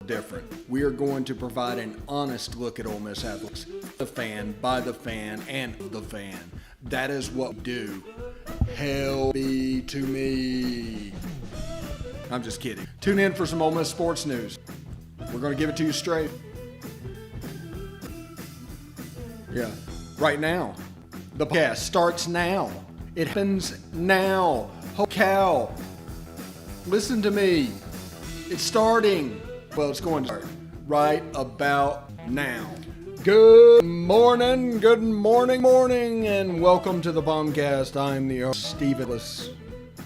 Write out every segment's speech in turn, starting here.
different. We are going to provide an honest look at Ole Miss athletics, the fan, by the fan, and the fan. That is what we do. Hell be to me. I'm just kidding. Tune in for some Ole Miss sports news. We're going to give it to you straight. Yeah, right now. The podcast starts now. It happens now. Holy cow. Listen to me. It's starting. Well, it's going to start right about now. Good morning, and welcome to the POMcast. I'm the host, Stephen Willis.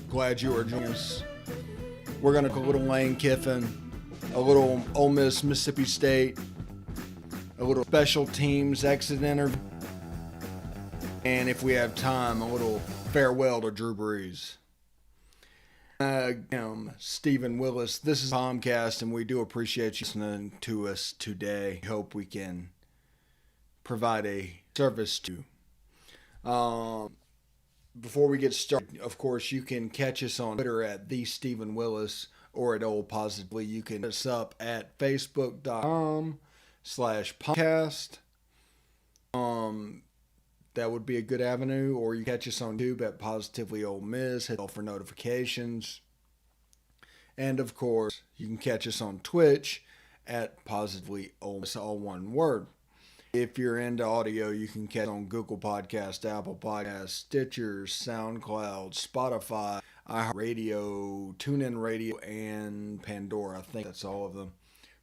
Glad you are joining us. We're going to go a little Lane Kiffin, a little Ole Miss, Mississippi State, a little special teams exit interview, and if we have time, a little farewell to Drew Brees. I'm Stephen Willis. This is POMcast, and we do appreciate you listening to us today. Hope we can provide a service to you. Before we get started, of course, you can catch us on Twitter at the Stephen Willis or at Old Positively. You can hit us up at facebook.com/podcast. That would be a good avenue, or you catch us on YouTube at Positively Ole Miss. Hit all for notifications. And of course, you can catch us on Twitch at Positively Ole Miss, all one word. If you're into audio, you can catch us on Google Podcast, Apple Podcasts, Stitcher, SoundCloud, Spotify, iHeartRadio, TuneIn Radio, and Pandora. I think that's all of them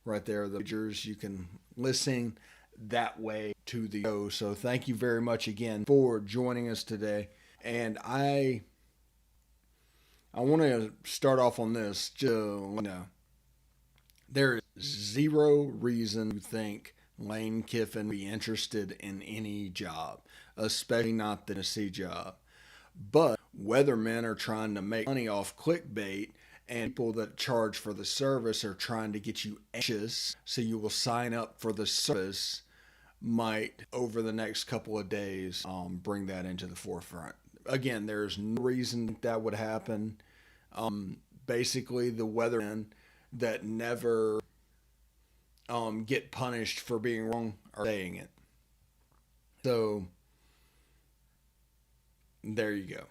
right there. The majors, you can listen that way to the show. So thank you very much again for joining us today. And I want to start off on this. There is zero reason to think Lane Kiffin would be interested in any job, especially not the Tennessee job. But weathermen are trying to make money off clickbait, and people that charge for the service are trying to get you anxious so you will sign up for the service. Might, over the next couple of days, bring that into the forefront. Again, there's no reason that would happen. Basically, the weathermen that never get punished for being wrong are saying it. So, there you go.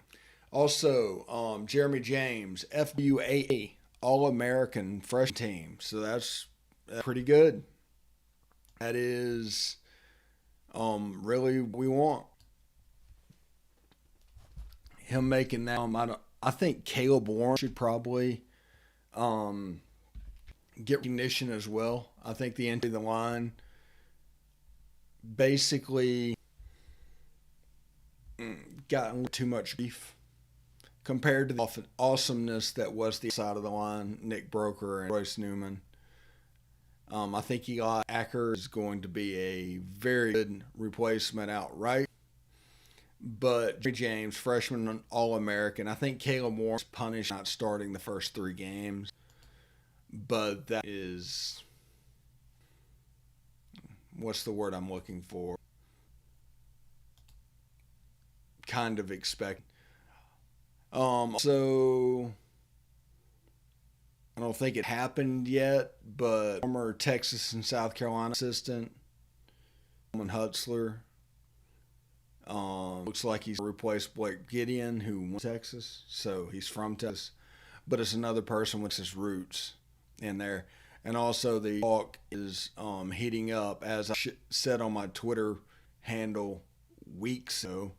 Also, Jeremy James, FUAA, All-American Fresh Team. So that's pretty good. That is really what we want. Him making that. I think Caleb Warren should probably get recognition as well. I think the end of the line basically gotten too much grief compared to the awesomeness that was the side of the line, Nick Broker and Royce Newman. I think Eli Acker is going to be a very good replacement outright. But Jerry James, freshman All-American. I think Caleb Warren's punished not starting the first 3 games. But that is, what's the word I'm looking for? Kind of expect. So I don't think it happened yet, but former Texas and South Carolina assistant, Hutzler, looks like he's replaced Blake Gideon, who went to Texas, so he's from Texas, but it's another person with his roots in there. And also the talk is heating up, as I said on my Twitter handle weeks ago,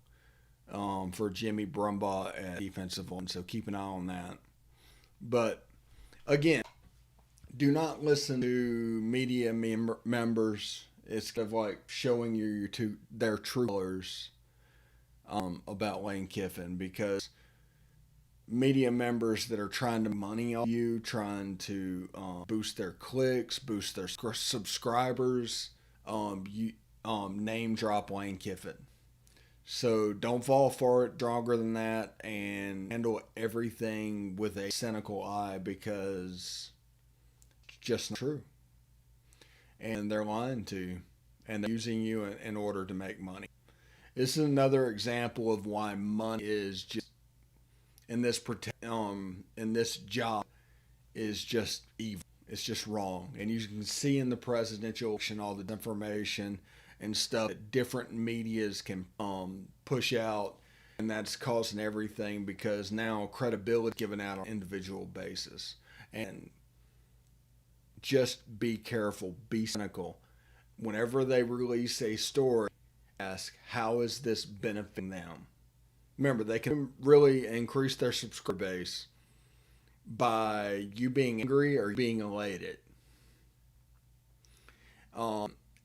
for Jimmy Brumbaugh at defensive line, so keep an eye on that. But again, do not listen to media members. It's kind of like showing you their true colors about Lane Kiffin, because media members that are trying to money off you, trying to boost their clicks, boost their subscribers, name drop Lane Kiffin. So don't fall for it. Stronger than that, and handle everything with a cynical eye, because it's just not true. And they're lying to you, and they're using you in order to make money. This is another example of why money is just in this job is just evil. It's just wrong. And you can see in the presidential election all the information and stuff that different medias can push out. And that's causing everything because now credibility is given out on an individual basis. And just be careful, be cynical. Whenever they release a story, ask, how is this benefiting them? Remember, they can really increase their subscriber base by you being angry or being elated.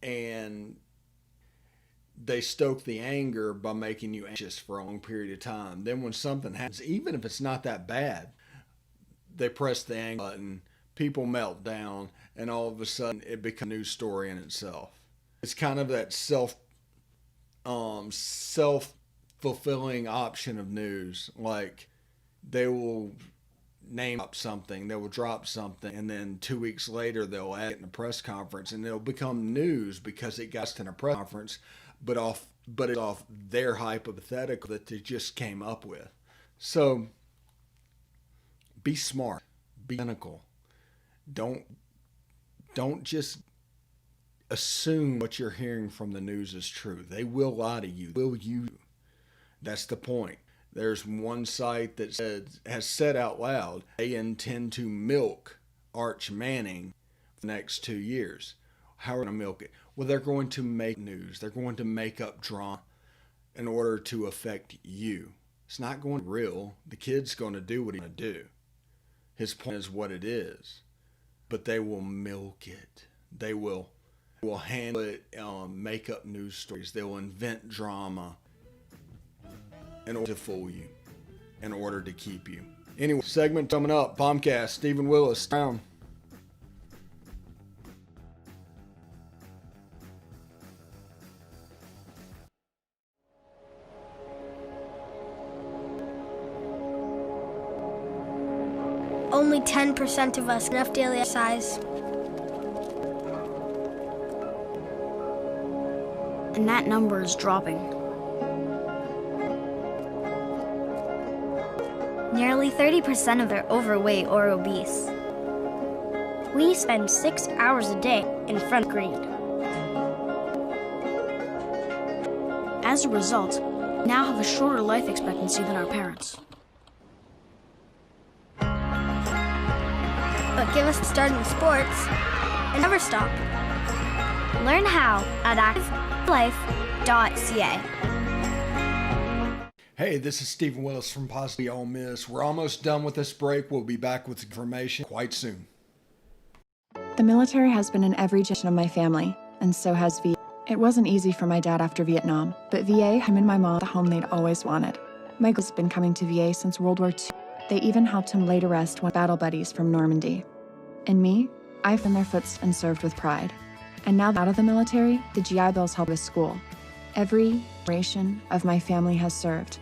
And they stoke the anger by making you anxious for a long period of time. Then when something happens, even if it's not that bad, they press the anger button, people melt down, and all of a sudden it becomes a news story in itself. It's kind of that self-fulfilling option of news. Like they will name up something, they will drop something, and then 2 weeks later they'll add it in a press conference, and it'll become news because it got in a press conference, but it's off their hypothetical that they just came up with. So be smart, be cynical. Don't just assume what you're hearing from the news is true. They will lie to you. Will you? That's the point. There's one site that has said out loud they intend to milk Arch Manning for the next 2 years. How are they going to milk it? Well, they're going to make news. They're going to make up drama in order to affect you. It's not going to be real. The kid's going to do what he's going to do. His point is what it is. But they will milk it. They will handle it, make up news stories. They will invent drama in order to fool you, in order to keep you. Anyway, segment coming up, POMcast, Stephen Willis, down. Only 10% of us enough daily exercise. And that number is dropping. Nearly 30% of them are overweight or obese. We spend 6 hours a day in front of the screen. As a result, we now have a shorter life expectancy than our parents. But give us a start in sports and never stop. Learn how at activelife.ca. Hey, this is Stephen Willis from Positively Ole Miss. We're almost done with this break. We'll be back with information quite soon. The military has been in every generation of my family, and so has VA. It wasn't easy for my dad after Vietnam, but VA, him and my mom, the home they'd always wanted. Michael's been coming to VA since World War II. They even helped him lay to rest one battle buddies from Normandy. And me, I've been their footsteps and served with pride. And now out of the military, the GI Bills help with school. Every generation of my family has served,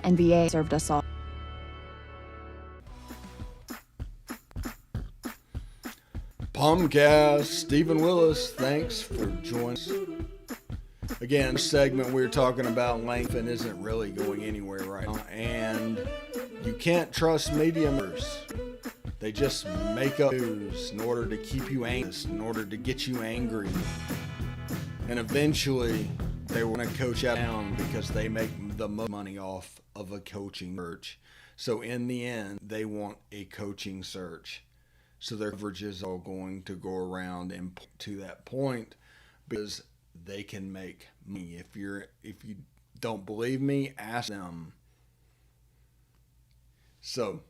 and VA served us all. POMcast, Stephen Willis, thanks for joining us. Again, this segment we were talking about Lane Kiffin isn't really going anywhere right now, and you can't trust media members. They just make up news in order to keep you anxious, in order to get you angry. And eventually, they want to coach out down because they make the most money off of a coaching search. So in the end, they want a coaching search. So their coverage is all going to go around and to that point because they can make money. If you don't believe me, ask them. So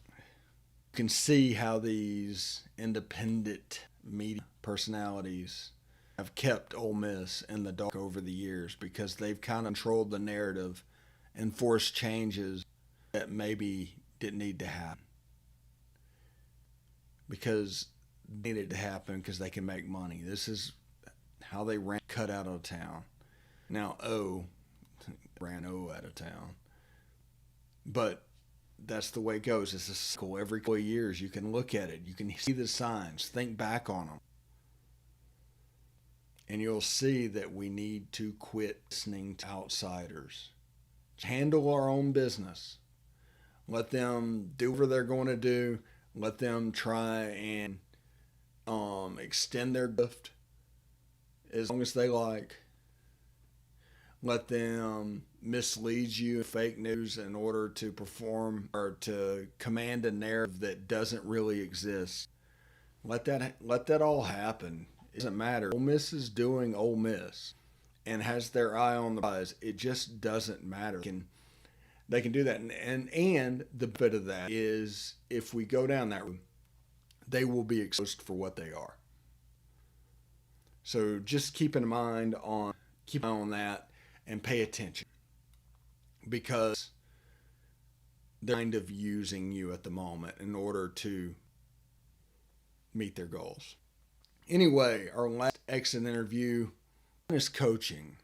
you can see how these independent media personalities have kept Ole Miss in the dark over the years because they've kind of controlled the narrative and forced changes that maybe didn't need to happen. Because they needed to happen because they can make money. This is how they cut out of town. Now ran O out of town. But that's the way it goes. It's a cycle. Every couple of years you can look at it. You can see the signs. Think back on them. And you'll see that we need to quit listening to outsiders. Handle our own business. Let them do whatever they're going to do. Let them try and extend their gift as long as they like. Let them mislead you with fake news in order to perform or to command a narrative that doesn't really exist. Let that all happen. It doesn't matter. Ole Miss is doing Ole Miss and has their eye on the prize. It just doesn't matter. They can do that. And the bit of that is if we go down that road, they will be exposed for what they are. So just keep an eye on that and pay attention, because they're kind of using you at the moment in order to meet their goals. Anyway, our last exit interview is coaching.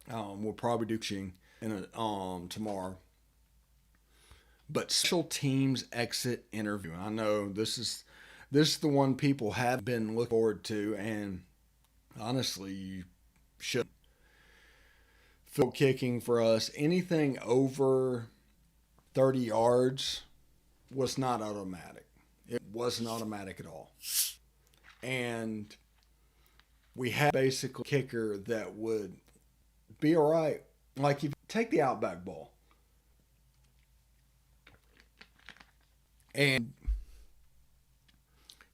We'll probably do coaching tomorrow. But special teams exit interview. I know this is the one people have been looking forward to, and honestly, you should. Field kicking for us, anything over 30 yards was not automatic. It wasn't automatic at all. And we had basically a kicker that would be all right. Like if you take the Outback Bowl and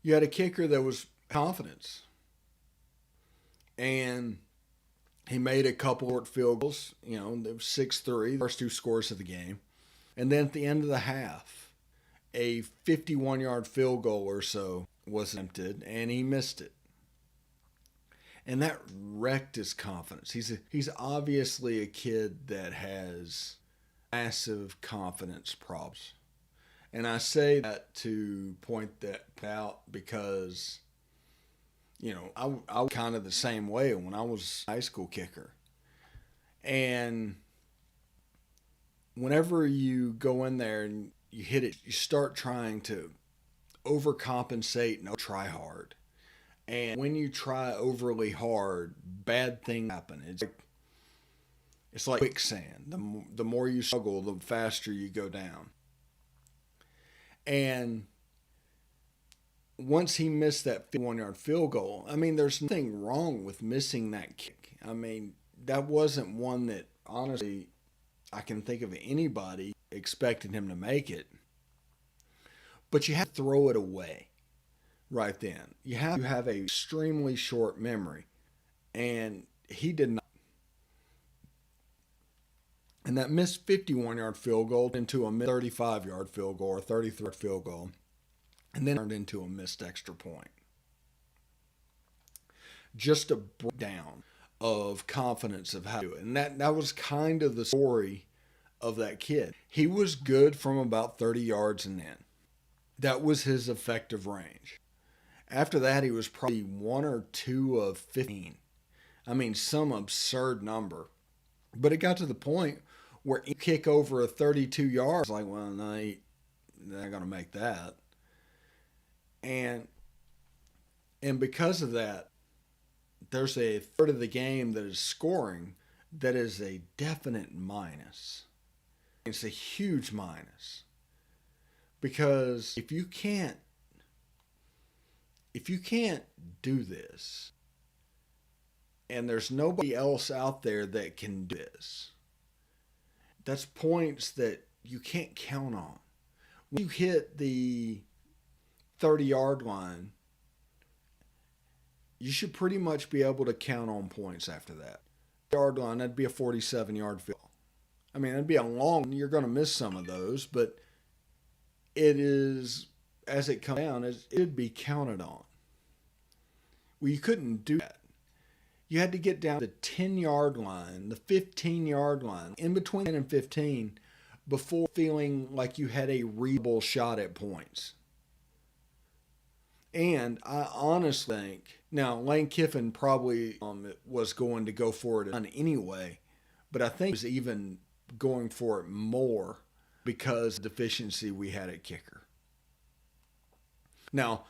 you had a kicker that was confidence, and he made a couple of field goals. There was 6-3, first two scores of the game. And then at the end of the half, a 51-yard field goal or so was attempted, and he missed it. And that wrecked his confidence. He's obviously a kid that has massive confidence problems. And I say that to point that out because I was kind of the same way when I was a high school kicker. And whenever you go in there and you hit it, you start trying to overcompensate and try hard. And when you try overly hard, bad things happen. It's like quicksand. The more you struggle, the faster you go down. And once he missed that 51-yard field goal, there's nothing wrong with missing that kick. That wasn't one that, honestly, I can think of anybody expecting him to make it. But you have to throw it away right then. You have to have an extremely short memory. And he did not. And that missed 51-yard field goal into a 35-yard field goal or 33-yard field goal. And then turned into a missed extra point. Just a breakdown of confidence of how to do it. And that was kind of the story of that kid. He was good from about 30 yards and in. That was his effective range. After that, he was probably 1 or 2 of 15. Some absurd number. But it got to the point where you kick over a 32 yards, like, well, no, they're not going to make that. And because of that, there's a third of the game that is scoring that is a definite minus. It's a huge minus. Because if you can't do this, and there's nobody else out there that can do this, that's points that you can't count on. When you hit the 30-yard line, you should pretty much be able to count on points after that. Yard line, that'd be a 47-yard field. That'd be a long, you're going to miss some of those, but it is, as it comes down, it should be counted on. Well, you couldn't do that. You had to get down the 10-yard line, the 15-yard line, in between 10 and 15, before feeling like you had a reasonable shot at points. And I honestly think, now Lane Kiffin probably was going to go for it anyway, but I think he was even going for it more because of the deficiency we had at kicker. Now,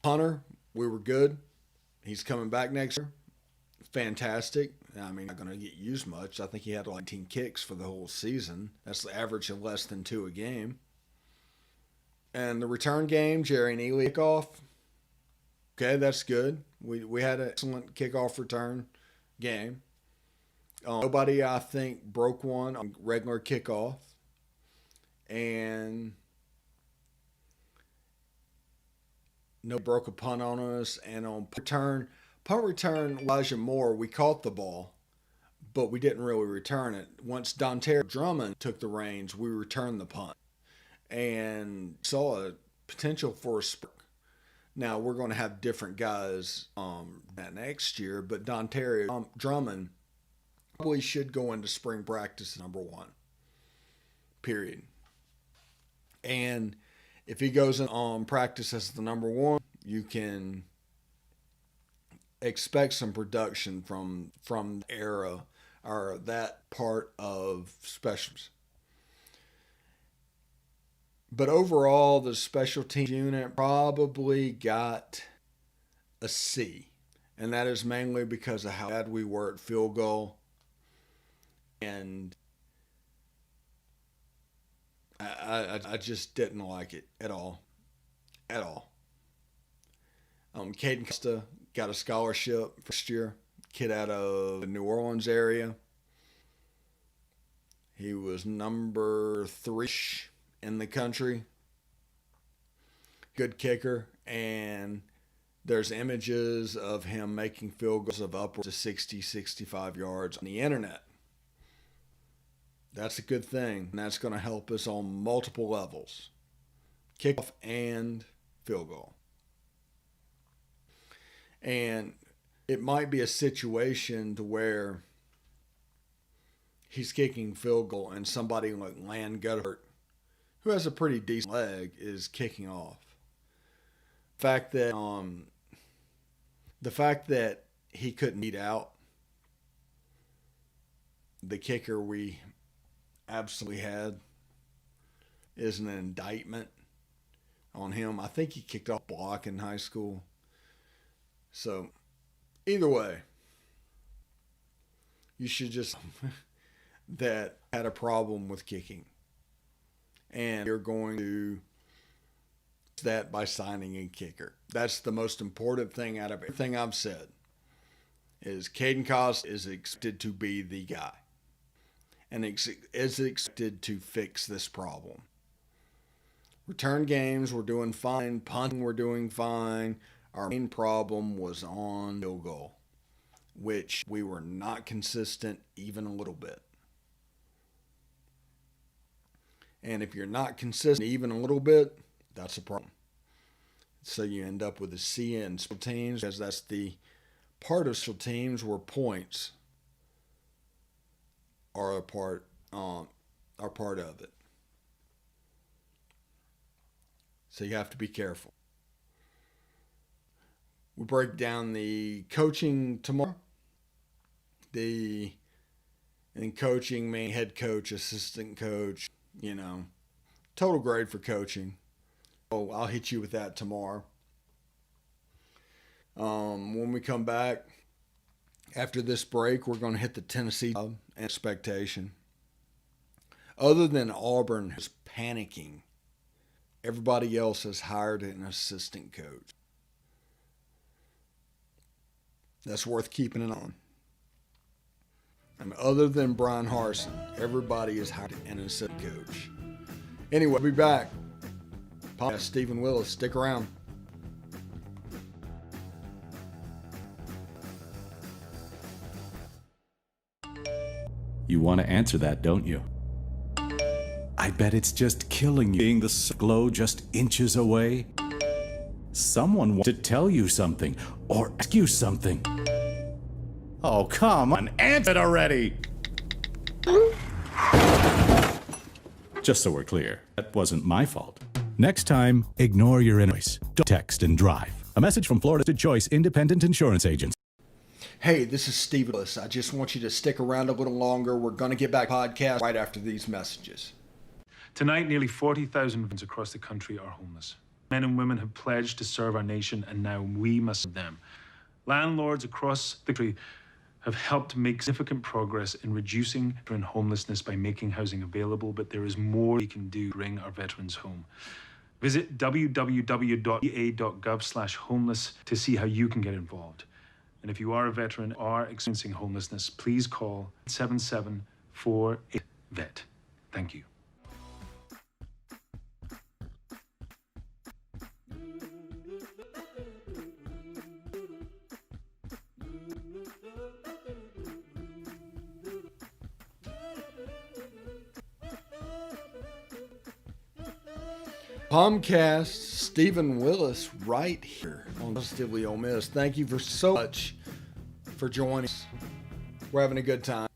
Hunter, we were good. He's coming back next year. Fantastic. Not going to get used much. I think he had 19 kicks for the whole season. That's the average of less than 2 a game. And the return game, Jerry Neely kickoff. Okay, that's good. We had an excellent kickoff return game. Nobody, I think, broke one on regular kickoff. And no broke a punt on us. And on punt return, Elijah Moore, we caught the ball, but we didn't really return it. Once Dontario Drummond took the reins, we returned the punt and saw a potential for a spark. Now, we're going to have different guys that next year, but Dontario Drummond probably should go into spring practice number one, period. And if he goes in practice as the number one, you can expect some production from the era or that part of specials. But overall, the special teams unit probably got a C. And that is mainly because of how bad we were at field goal. And I just didn't like it at all. At all. Caden Costa got a scholarship first year. Kid out of the New Orleans area. He was number 3 in the country. Good kicker. And there's images of him making field goals of upwards of 60, 65 yards on the internet. That's a good thing. And that's going to help us on multiple levels. Kickoff and field goal. And it might be a situation to where he's kicking field goal and somebody like Lane Kiffin, who has a pretty decent leg, is kicking off. The fact that he couldn't beat out the kicker we absolutely had is an indictment on him. I think he kicked off block in high school. So, either way, you should just that had a problem with kicking. And you're going to fix that by signing a kicker. That's the most important thing out of everything I've said. Is Caden Cost is expected to be the guy. And is expected to fix this problem. Return games, we're doing fine. Punting, we're doing fine. Our main problem was on field goal, which we were not consistent even a little bit. And if you're not consistent even a little bit, that's a problem. So you end up with a C in special teams, because that's the part of special teams where points are a part of it. So you have to be careful. We break down the coaching tomorrow. In coaching, mean head coach, assistant coach, total grade for coaching. Oh, I'll hit you with that tomorrow. When we come back, after this break, we're going to hit the Tennessee job and expectation. Other than Auburn, who's panicking, everybody else has hired an assistant coach. That's worth keeping an eye on. And other than Brian Harsin, everybody has hired an assistant coach. Anyway, we'll be back. POMcast, Stephen Willis. Stick around. You want to answer that, don't you? I bet it's just killing you, being the glow just inches away. Someone wants to tell you something or ask you something. Oh, come on, answer it already! Just so we're clear, that wasn't my fault. Next time, ignore your inner voice. Don't text and drive. A message from Florida's Choice Independent Insurance Agents. Hey, this is Steve Willis. I just want you to stick around a little longer. We're going to get back to the podcast right after these messages. Tonight, nearly 40,000 veterans across the country are homeless. Men and women have pledged to serve our nation, and now we must serve them. Landlords across the country have helped make significant progress in reducing homelessness by making housing available, but there is more we can do to bring our veterans home. Visit www.va.gov/homeless to see how you can get involved. And if you are a veteran or experiencing homelessness, please call 7748-VET. Thank you. POMcast, Stephen Willis, right here on Positively Ole Miss. Thank you for so much for joining us. We're having a good time.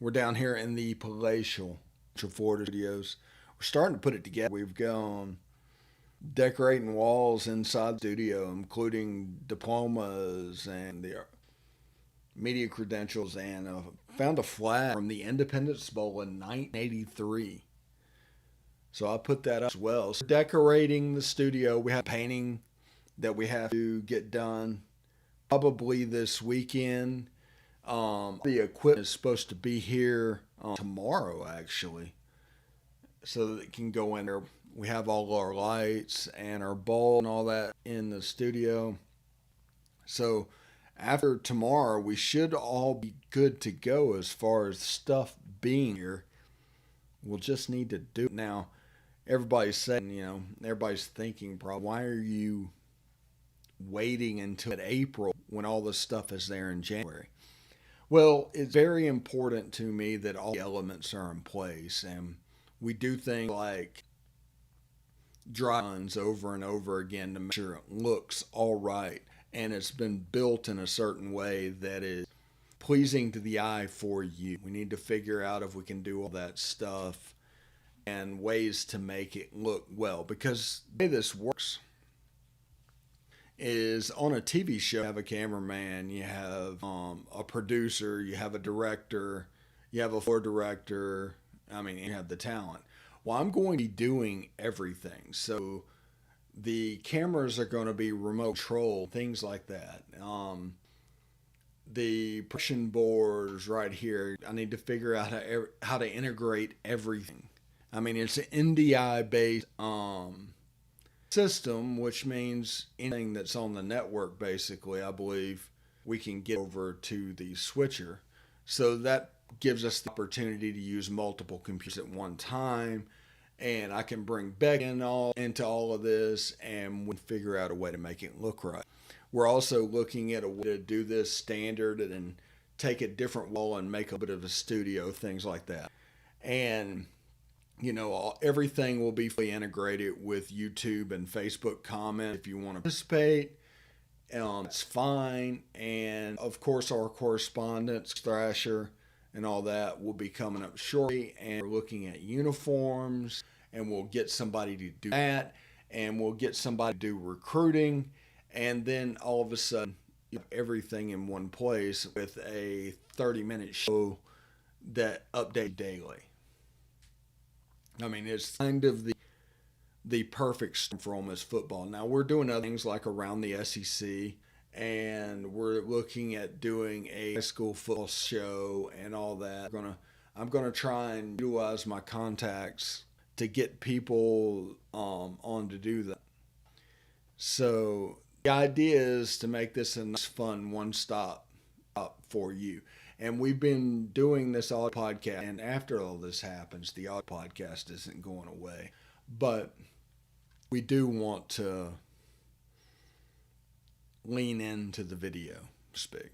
We're down here in the palatial Florida studios. We're starting to put it together. We've gone decorating walls inside the studio, including diplomas and the media credentials, and found a flag from the Independence Bowl in 1983. So I put that up as well. So decorating the studio, we have painting that we have to get done probably this weekend. The equipment is supposed to be here tomorrow, actually, so that it can go in there. We have all our lights and our bulb and all that in the studio. So after tomorrow, we should all be good to go as far as stuff being here. We'll just need to do it now. Everybody's saying, everybody's thinking, probably, why are you waiting until April when all this stuff is there in January? Well, it's very important to me that all the elements are in place, and we do things like dry runs over and over again to make sure it looks all right, and it's been built in a certain way that is pleasing to the eye for you. We need to figure out if we can do all that stuff and ways to make it look well, because the way this works is on a TV show, you have a cameraman, you have a producer, you have a director, you have a floor director, you have the talent. Well, I'm going to be doing everything. So the cameras are going to be remote control, things like that. The production boards right here, I need to figure out how to integrate everything. It's an NDI-based system, which means anything that's on the network, basically, I believe, we can get over to the switcher. So that gives us the opportunity to use multiple computers at one time, and I can bring Beck into all of this, and we figure out a way to make it look right. We're also looking at a way to do this standard and take a different wall and make a bit of a studio, things like that. And everything will be fully integrated with YouTube and Facebook comment. If you want to participate, it's fine. And of course, our correspondence, Thrasher, and all that will be coming up shortly. And we're looking at uniforms, and we'll get somebody to do that, and we'll get somebody to do recruiting. And then all of a sudden, you have everything in one place with a 30-minute show that updates daily. It's kind of the perfect storm for Ole Miss football. Now, we're doing other things like around the SEC, and we're looking at doing a high school football show and all that. I'm gonna try and utilize my contacts to get people on to do that. So the idea is to make this a nice, fun one-stop for you. And we've been doing this audio podcast, and after all this happens, the audio podcast isn't going away. But we do want to lean into the video, speak.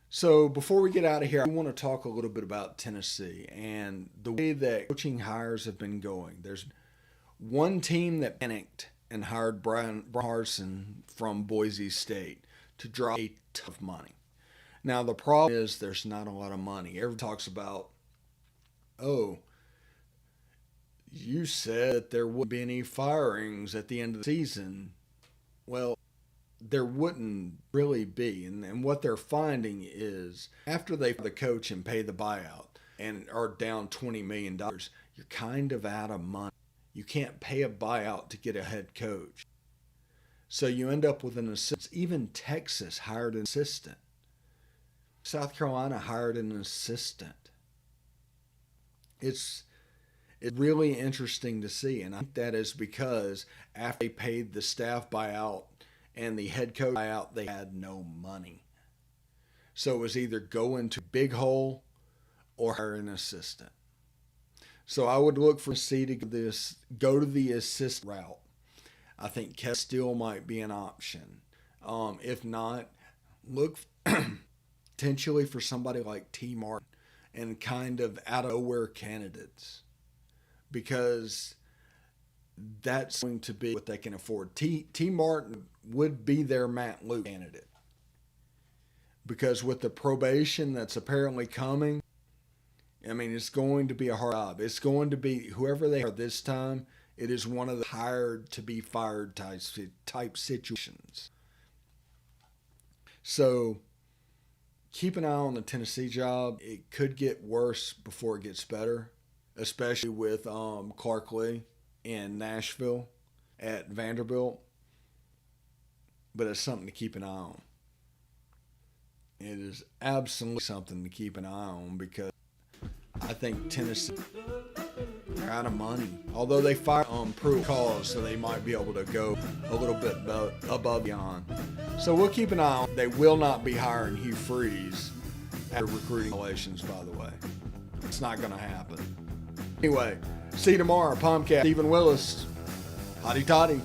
So before we get out of here, I want to talk a little bit about Tennessee and the way that coaching hires have been going. There's one team that panicked and hired Brian Harsin from Boise State to drop a ton of money. Now, the problem is there's not a lot of money. Everyone talks about, you said that there wouldn't be any firings at the end of the season. Well, there wouldn't really be. And what they're finding is after they fire the coach and pay the buyout and are down $20 million, you're kind of out of money. You can't pay a buyout to get a head coach. So you end up with an assistant. Even Texas hired an assistant. South Carolina hired an assistant. It's It's really interesting to see. And I think that is because after they paid the staff buyout and the head coach buyout, they had no money. So it was either go into big hole or hire an assistant. So I would look for C to go to the assistant route. I think Kevin Steele might be an option. If not, look potentially for somebody like T. Martin and kind of out of nowhere candidates, because that's going to be what they can afford. T. Martin would be their Matt Luke candidate, because with the probation that's apparently coming, I mean, it's going to be a hard job. It's going to be whoever they are this time. It is one of the hired to be fired type situations. So keep an eye on the Tennessee job. It could get worse before it gets better, especially with Clark Lee in Nashville at Vanderbilt. But it's something to keep an eye on. It is absolutely something to keep an eye on, because I think Tennessee, they're out of money. Although they fired Pruitt cause, so they might be able to go a little bit above beyond. So we'll keep an eye on. They will not be hiring Hugh Freeze after recruiting relations, by the way. It's not going to happen. Anyway, see you tomorrow. POMcast, Stephen Willis. Hotty toddy.